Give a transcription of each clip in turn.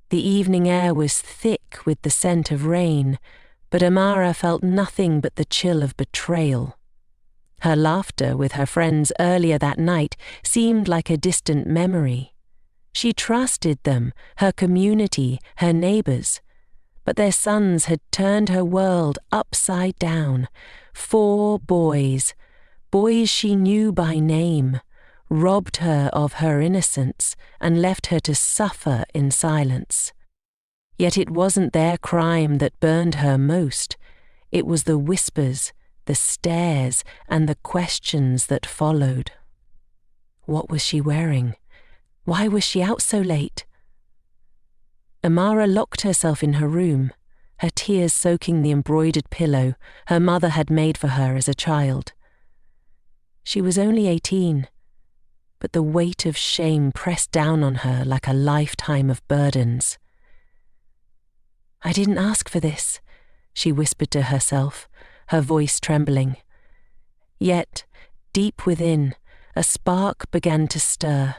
The evening air was thick with the scent of rain, but Amara felt nothing but the chill of betrayal. Her laughter with her friends earlier that night seemed like a distant memory. She trusted them, her community, her neighbours, but their sons had turned her world upside down. 4 boys, boys she knew by name, robbed her of her innocence and left her to suffer in silence. Yet it wasn't their crime that burned her most. It was the whispers, the stares, and the questions that followed. What was she wearing? Why was she out so late? Amara locked herself in her room, her tears soaking the embroidered pillow her mother had made for her as a child. She was only 18, but the weight of shame pressed down on her like a lifetime of burdens. "I didn't ask for this," she whispered to herself, her voice trembling. Yet, deep within, a spark began to stir.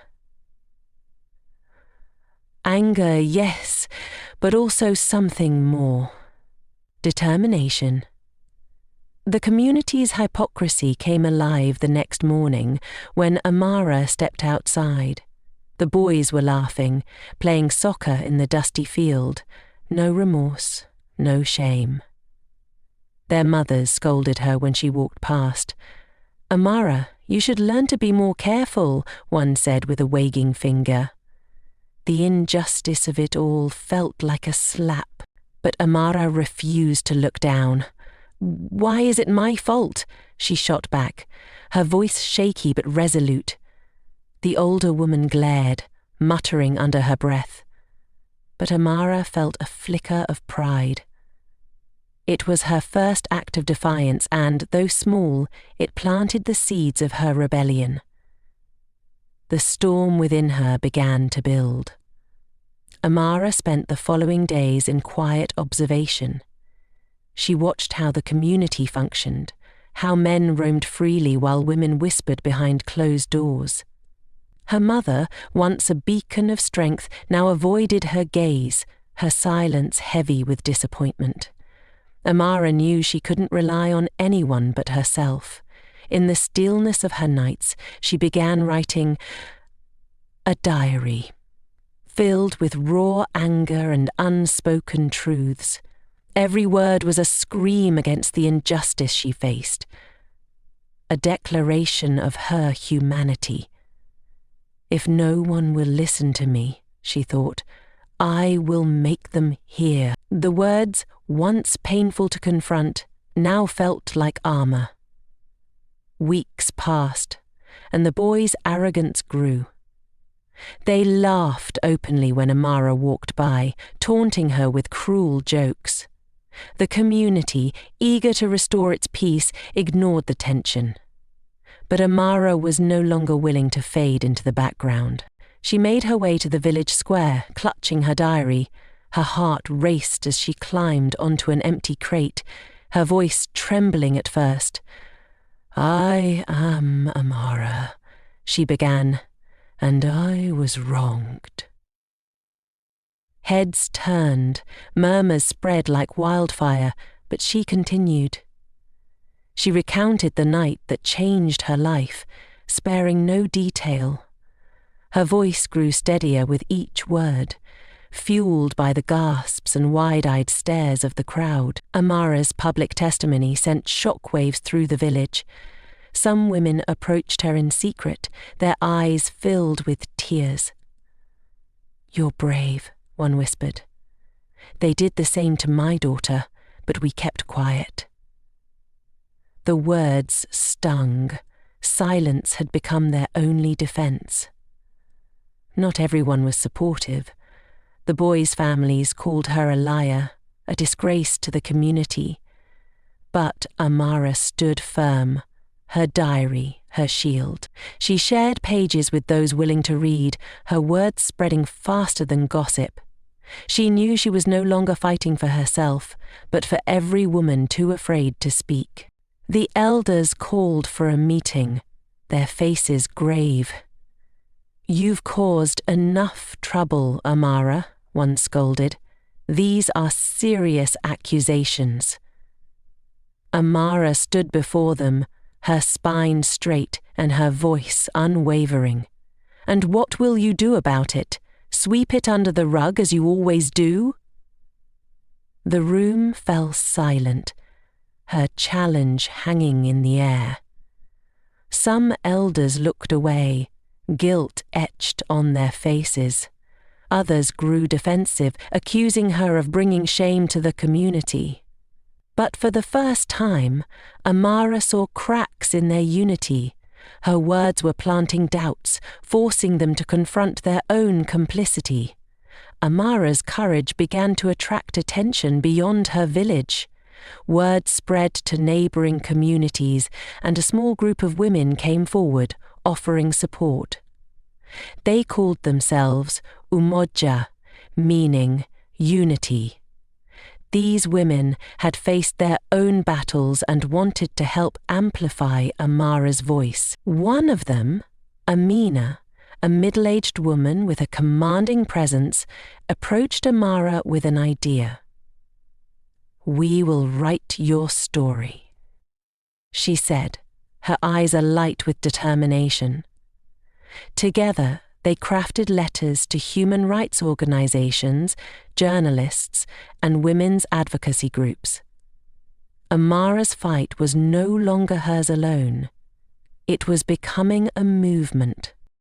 Anger, yes, but also something more. Determination. The community's hypocrisy came alive the next morning when Amara stepped outside. The boys were laughing, playing soccer in the dusty field. No remorse, no shame. Their mothers scolded her when she walked past. "Amara, you should learn to be more careful," one said with a wagging finger. The injustice of it all felt like a slap, but Amara refused to look down. "Why is it my fault?" she shot back, her voice shaky but resolute. The older woman glared, muttering under her breath. But Amara felt a flicker of pride. It was her first act of defiance and, though small, it planted the seeds of her rebellion. The storm within her began to build. Amara spent the following days in quiet observation. She watched how the community functioned, how men roamed freely while women whispered behind closed doors. Her mother, once a beacon of strength, now avoided her gaze, her silence heavy with disappointment. Amara knew she couldn't rely on anyone but herself. In the stillness of her nights, she began writing a diary, filled with raw anger and unspoken truths. Every word was a scream against the injustice she faced, a declaration of her humanity. "If no one will listen to me," she thought, "I will make them hear." The words, once painful to confront, now felt like armor. Weeks passed, and the boys' arrogance grew. They laughed openly when Amara walked by, taunting her with cruel jokes. The community, eager to restore its peace, ignored the tension. But Amara was no longer willing to fade into the background. She made her way to the village square, clutching her diary. Her heart raced as she climbed onto an empty crate, her voice trembling at first. "I am Amara," she began, "and I was wronged." Heads turned, murmurs spread like wildfire, but she continued. She recounted the night that changed her life, sparing no detail. Her voice grew steadier with each word, fueled by the gasps and wide-eyed stares of the crowd. Amara's public testimony sent shockwaves through the village. Some women approached her in secret, their eyes filled with tears. "You're brave," one whispered. "They did the same to my daughter, but we kept quiet." The words stung. Silence had become their only defense. Not everyone was supportive. The boys' families called her a liar, a disgrace to the community. But Amara stood firm, her diary, her shield. She shared pages with those willing to read, her words spreading faster than gossip. She knew she was no longer fighting for herself, but for every woman too afraid to speak. The elders called for a meeting, their faces grave. "You've caused enough trouble, Amara," one scolded. "These are serious accusations." Amara stood before them, her spine straight and her voice unwavering. "And what will you do about it? Sweep it under the rug as you always do?" The room fell silent, her challenge hanging in the air. Some elders looked away, guilt etched on their faces. Others grew defensive, accusing her of bringing shame to the community. But for the first time, Amara saw cracks in their unity. Her words were planting doubts, forcing them to confront their own complicity. Amara's courage began to attract attention beyond her village. Word spread to neighbouring communities, and a small group of women came forward, offering support. They called themselves Umoja, meaning unity. These women had faced their own battles and wanted to help amplify Amara's voice. One of them, Amina, a middle-aged woman with a commanding presence, approached Amara with an idea. "We will write your story," she said, her eyes alight with determination. Together, they crafted letters to human rights organizations, journalists, and women's advocacy groups. Amara's fight was no longer hers alone. It was becoming a movement.